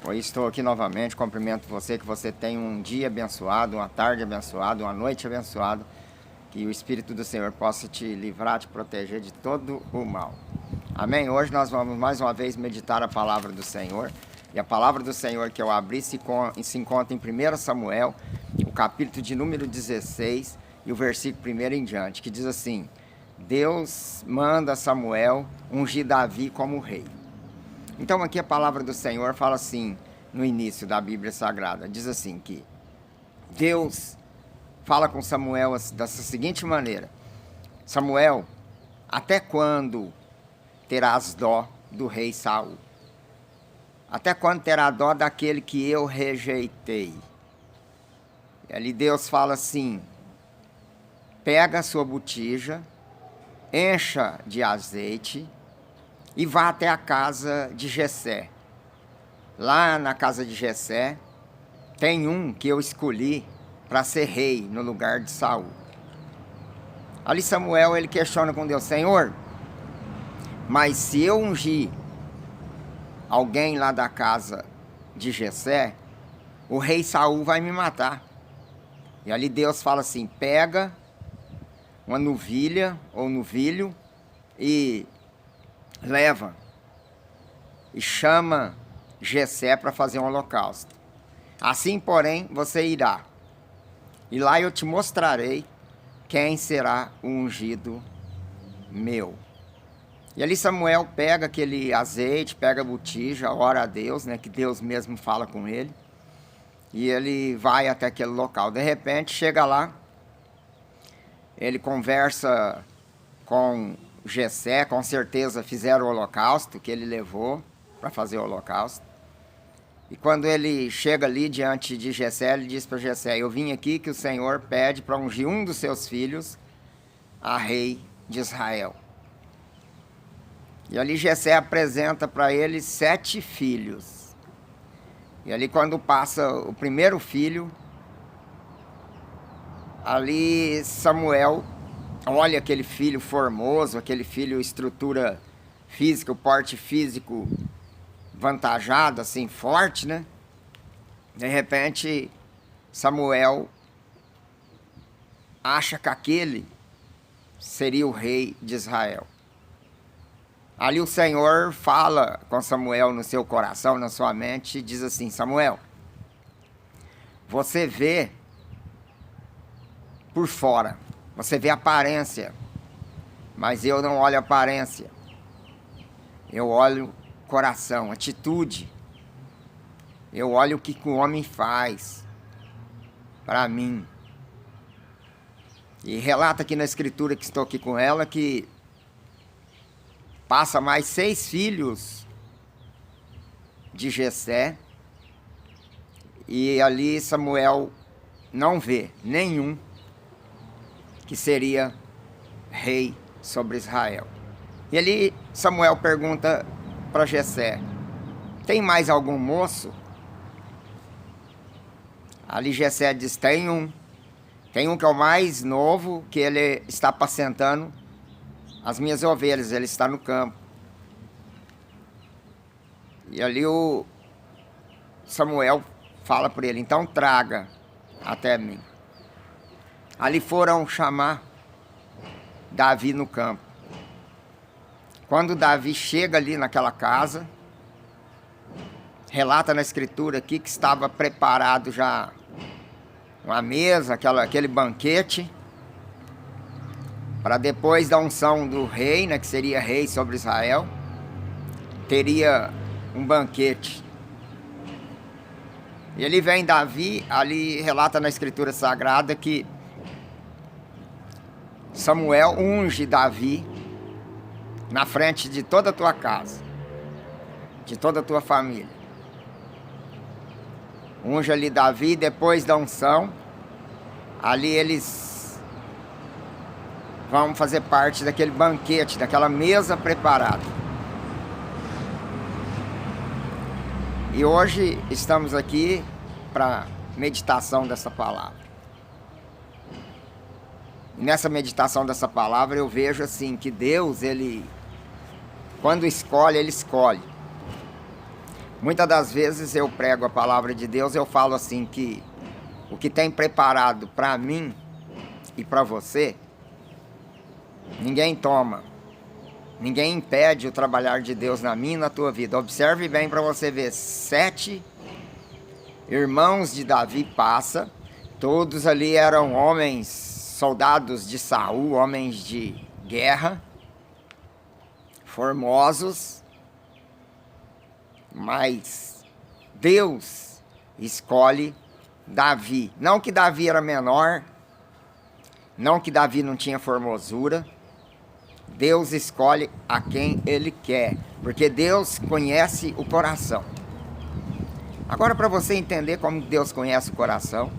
Hoje estou aqui novamente, cumprimento você, que você tenha um dia abençoado, uma tarde abençoada, uma noite abençoada, que o Espírito do Senhor possa te livrar, te proteger de todo o mal. Amém? Hoje nós vamos mais uma vez meditar a palavra do Senhor, e a palavra do Senhor que eu abri se encontra em 1 Samuel, o capítulo de número 16 e o versículo 1 em diante, que diz assim: Deus manda Samuel ungir Davi como rei. Então aqui a palavra do Senhor fala assim, no início da Bíblia Sagrada, diz assim que Deus fala com Samuel dessa seguinte maneira: Samuel, até quando terás dó do rei Saul? Até quando terá dó daquele que eu rejeitei? E ali Deus fala assim: pega a sua botija, encha de azeite e vá até a casa de Jessé. Lá na casa de Jessé tem um que eu escolhi para ser rei no lugar de Saul. Ali Samuel ele questiona com Deus: Senhor, mas se eu ungir alguém lá da casa de Jessé, o rei Saul vai me matar. E ali Deus fala assim: pega uma novilha ou novilho e leva e chama Jessé para fazer um holocausto. Assim, porém, você irá, e lá eu te mostrarei quem será o ungido meu. E ali Samuel pega aquele azeite, pega a botija, ora a Deus, né, que Deus mesmo fala com ele, e ele vai até aquele local. De repente, chega lá, ele conversa com Jessé, com certeza fizeram o holocausto que ele levou para fazer o holocausto. E quando ele chega ali diante de Jessé, ele diz para Jessé: eu vim aqui que o Senhor pede para ungir um dos seus filhos a rei de Israel. E ali Jessé apresenta para ele 7 filhos. E ali quando passa o primeiro filho, ali Samuel olha aquele filho formoso, aquele filho estrutura física, o porte físico vantajado, assim, forte, né? De repente, Samuel acha que aquele seria o rei de Israel. Ali o Senhor fala com Samuel no seu coração, na sua mente, e diz assim: Samuel, você vê por fora, você vê a aparência, mas eu não olho a aparência. Eu olho coração, atitude. Eu olho o que o homem faz para mim. E relata aqui na escritura, que estou aqui com ela, que passa mais 6 filhos de Jessé, e ali Samuel não vê nenhum que seria rei sobre Israel. E ali Samuel pergunta para Jessé: tem mais algum moço? Ali Jessé diz: tem um que é o mais novo, que ele está apacentando as minhas ovelhas, ele está no campo. E ali o Samuel fala para ele: então traga até mim. Ali foram chamar Davi no campo. Quando Davi chega ali naquela casa, relata na escritura aqui que estava preparado já uma mesa, aquele banquete, para depois da unção do rei, né, que seria rei sobre Israel, teria um banquete. E ele vem Davi, ali relata na escritura sagrada que Samuel unge Davi na frente de toda a tua casa, de toda a tua família. Unge ali Davi, depois da unção, ali eles vão fazer parte daquele banquete, daquela mesa preparada. E hoje estamos aqui para meditação dessa palavra. E nessa meditação dessa palavra eu vejo assim que Deus, ele, quando escolhe, ele escolhe. Muitas das vezes eu prego a palavra de Deus, eu falo assim que o que tem preparado para mim e para você, ninguém toma. Ninguém impede o trabalhar de Deus na minha e na tua vida. Observe bem para você ver. 7 irmãos de Davi passa. Todos ali eram homens, soldados de Saul, homens de guerra, formosos. Mas Deus escolhe Davi. Não que Davi era menor, não que Davi não tinha formosura. Deus escolhe a quem Ele quer, porque Deus conhece o coração. Agora, para você entender como Deus conhece o coração,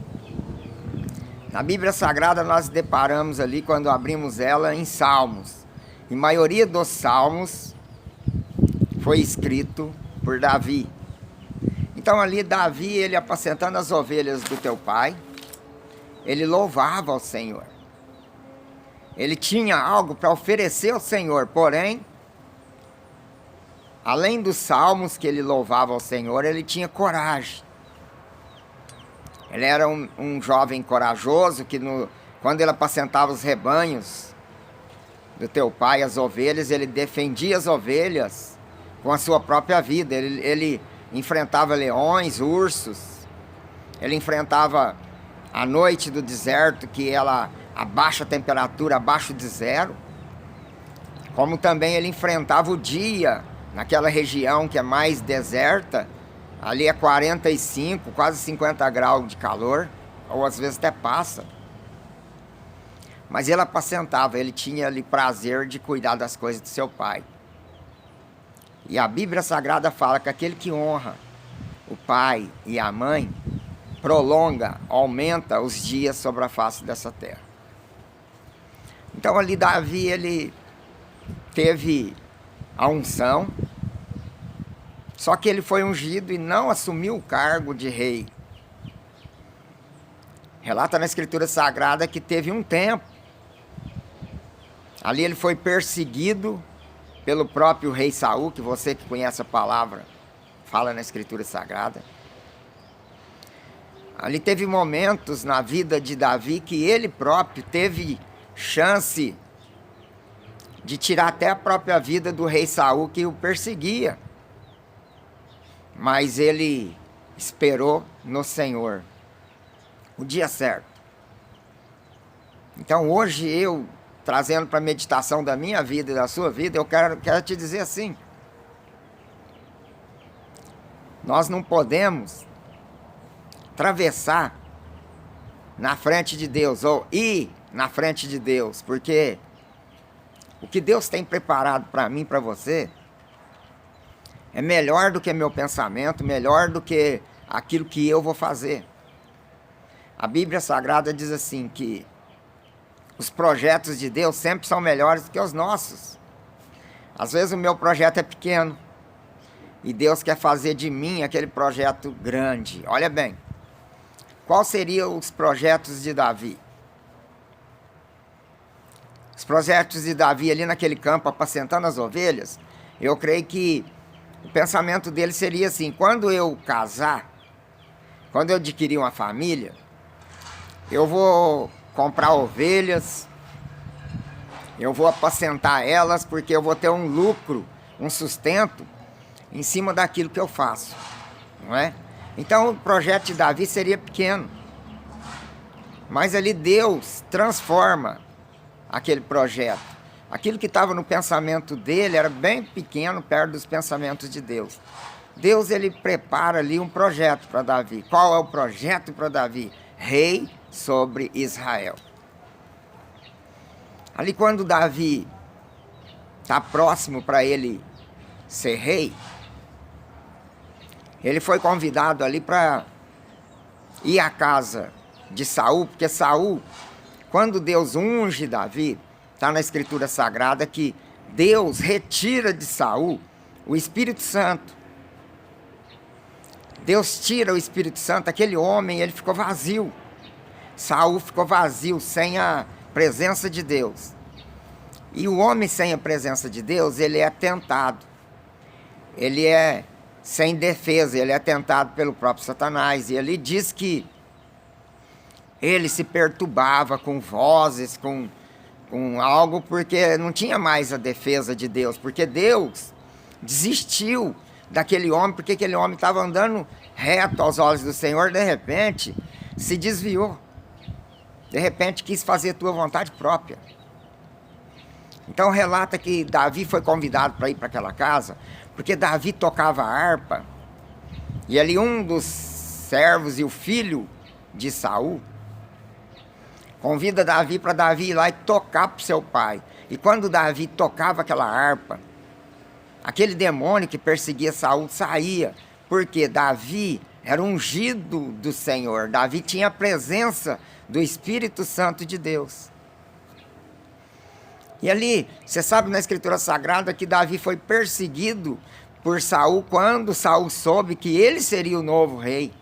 na Bíblia Sagrada nós deparamos ali, quando abrimos ela, em Salmos. E a maioria dos Salmos foi escrito por Davi. Então ali Davi, ele apacentando as ovelhas do teu pai, ele louvava ao Senhor. Ele tinha algo para oferecer ao Senhor, porém, além dos salmos que ele louvava ao Senhor, ele tinha coragem. Ele era um jovem corajoso que quando ele apacentava os rebanhos do teu pai, as ovelhas, ele defendia as ovelhas com a sua própria vida. Ele enfrentava leões, ursos, ele enfrentava a noite do deserto, que ela a baixa temperatura, abaixo de 0, como também ele enfrentava o dia, naquela região que é mais deserta, ali é 45, quase 50 graus de calor, ou às vezes até passa. Mas ele apacentava, ele tinha ali prazer de cuidar das coisas do seu pai. E a Bíblia Sagrada fala que aquele que honra o pai e a mãe, prolonga, aumenta os dias sobre a face dessa terra. Então ali Davi, ele teve a unção, só que ele foi ungido e não assumiu o cargo de rei. Relata na Escritura Sagrada que teve um tempo. Ali ele foi perseguido pelo próprio rei Saul, que você que conhece a palavra, fala na Escritura Sagrada. Ali teve momentos na vida de Davi que ele próprio teve chance de tirar até a própria vida do rei Saul, que o perseguia. Mas ele esperou no Senhor o dia certo. Então hoje eu, trazendo para a meditação da minha vida e da sua vida, eu quero te dizer assim: nós não podemos atravessar na frente de Deus, ou ir na frente de Deus, porque o que Deus tem preparado para mim, para você, é melhor do que meu pensamento, melhor do que aquilo que eu vou fazer. A Bíblia Sagrada diz assim que os projetos de Deus sempre são melhores do que os nossos. Às vezes o meu projeto é pequeno e Deus quer fazer de mim aquele projeto grande. Olha bem, quais seriam os projetos de Davi? Os projetos de Davi ali naquele campo, apacentando as ovelhas, eu creio que o pensamento dele seria assim: quando eu casar, quando eu adquirir uma família, eu vou comprar ovelhas, eu vou apacentar elas, porque eu vou ter um lucro, um sustento em cima daquilo que eu faço, não é? Então o projeto de Davi seria pequeno, mas ali Deus transforma aquele projeto. Aquilo que estava no pensamento dele era bem pequeno perto dos pensamentos de Deus. Deus, ele prepara ali um projeto para Davi. Qual é o projeto para Davi? Rei sobre Israel. Ali quando Davi está próximo para ele ser rei, ele foi convidado ali para ir à casa de Saul, porque Saul, quando Deus unge Davi, está na Escritura Sagrada que Deus retira de Saul o Espírito Santo. Deus tira o Espírito Santo, aquele homem, ele ficou vazio. Saul ficou vazio, sem a presença de Deus. E o homem sem a presença de Deus, ele é tentado. Ele é sem defesa, ele é tentado pelo próprio Satanás. E ele diz que ele se perturbava com vozes, com algo, porque não tinha mais a defesa de Deus, porque Deus desistiu daquele homem, porque aquele homem estava andando reto aos olhos do Senhor, de repente se desviou, de repente quis fazer a tua vontade própria. Então relata que Davi foi convidado para ir para aquela casa, porque Davi tocava harpa, e ali um dos servos e o filho de Saul convida Davi para Davi ir lá e tocar para o seu pai. E quando Davi tocava aquela harpa, aquele demônio que perseguia Saul saía, porque Davi era ungido do Senhor. Davi tinha a presença do Espírito Santo de Deus. E ali, você sabe na Escritura Sagrada que Davi foi perseguido por Saul quando Saul soube que ele seria o novo rei.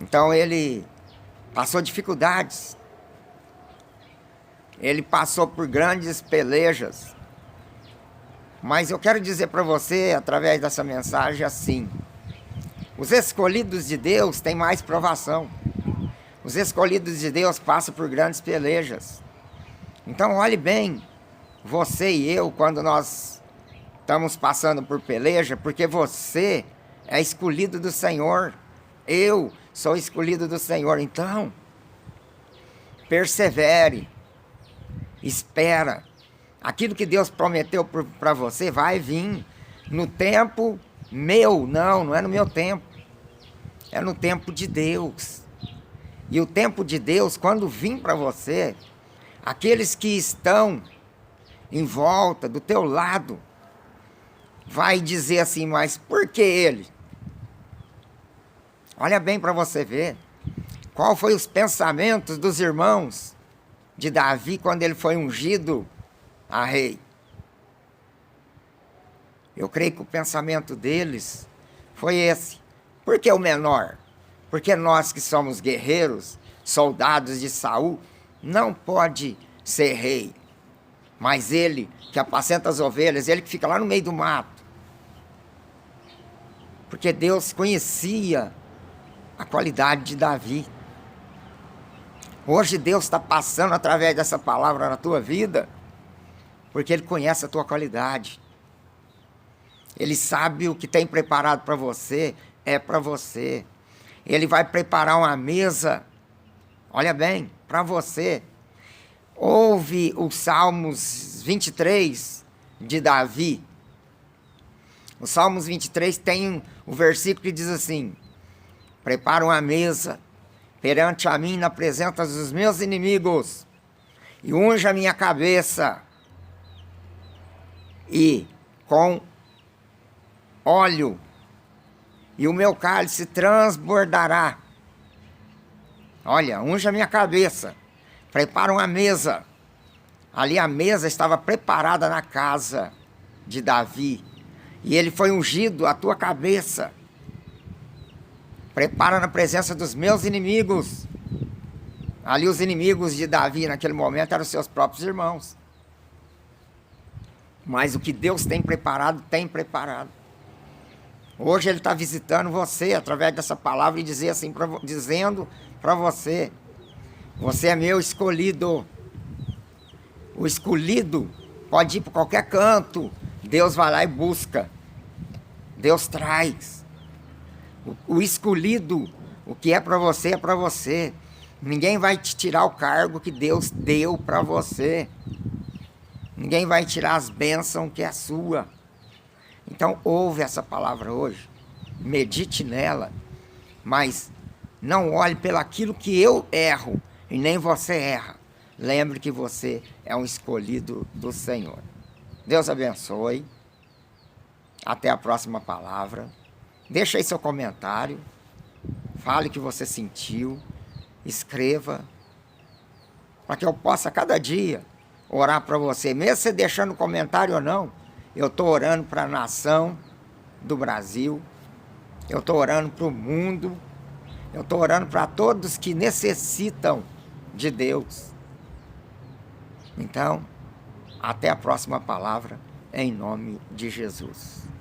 Então ele passou dificuldades. Ele passou por grandes pelejas. Mas eu quero dizer para você, através dessa mensagem, assim: os escolhidos de Deus têm mais provação. Os escolhidos de Deus passam por grandes pelejas. Então olhe bem, você e eu, quando nós estamos passando por peleja, porque você é escolhido do Senhor. Eu sou escolhido do Senhor. Então, persevere, espera. Aquilo que Deus prometeu para você vai vir no tempo meu. Não é no meu tempo. É no tempo de Deus. E o tempo de Deus, quando vir para você, aqueles que estão em volta, do teu lado, vai dizer assim: mas por que ele? Olha bem para você ver. Qual foi os pensamentos dos irmãos de Davi quando ele foi ungido a rei? Eu creio que o pensamento deles foi esse: por que o menor? Porque nós que somos guerreiros, soldados de Saul, não pode ser rei. Mas ele que apacenta as ovelhas, ele que fica lá no meio do mato. Porque Deus conhecia a qualidade de Davi. Hoje Deus está passando através dessa palavra na tua vida, porque Ele conhece a tua qualidade. Ele sabe o que tem preparado para você, é para você. Ele vai preparar uma mesa, olha bem, para você. Ouve os Salmos 23 de Davi. O Salmos 23 tem o versículo que diz assim: prepara uma mesa perante a mim na presença dos meus inimigos, e unja a minha cabeça, e com óleo, e o meu cálice transbordará. Olha, unja a minha cabeça, prepara uma mesa. Ali a mesa estava preparada na casa de Davi, e ele foi ungido a tua cabeça. Prepara na presença dos meus inimigos. Ali os inimigos de Davi naquele momento eram os seus próprios irmãos. Mas o que Deus tem preparado, tem preparado. Hoje Ele está visitando você através dessa palavra e dizendo para você: você é meu escolhido. O escolhido pode ir para qualquer canto. Deus vai lá e busca. Deus traz. O escolhido, o que é para você, é para você. Ninguém vai te tirar o cargo que Deus deu para você. Ninguém vai tirar as bênçãos que é sua. Então ouve essa palavra hoje, medite nela, mas não olhe pelaquilo que eu erro e nem você erra. Lembre que você é um escolhido do Senhor. Deus abençoe. Até a próxima palavra. Deixa aí seu comentário. Fale o que você sentiu. Escreva. Para que eu possa cada dia orar para você. Mesmo você deixando comentário ou não, eu estou orando para a nação do Brasil. Eu estou orando para o mundo. Eu estou orando para todos que necessitam de Deus. Então, até a próxima palavra, em nome de Jesus.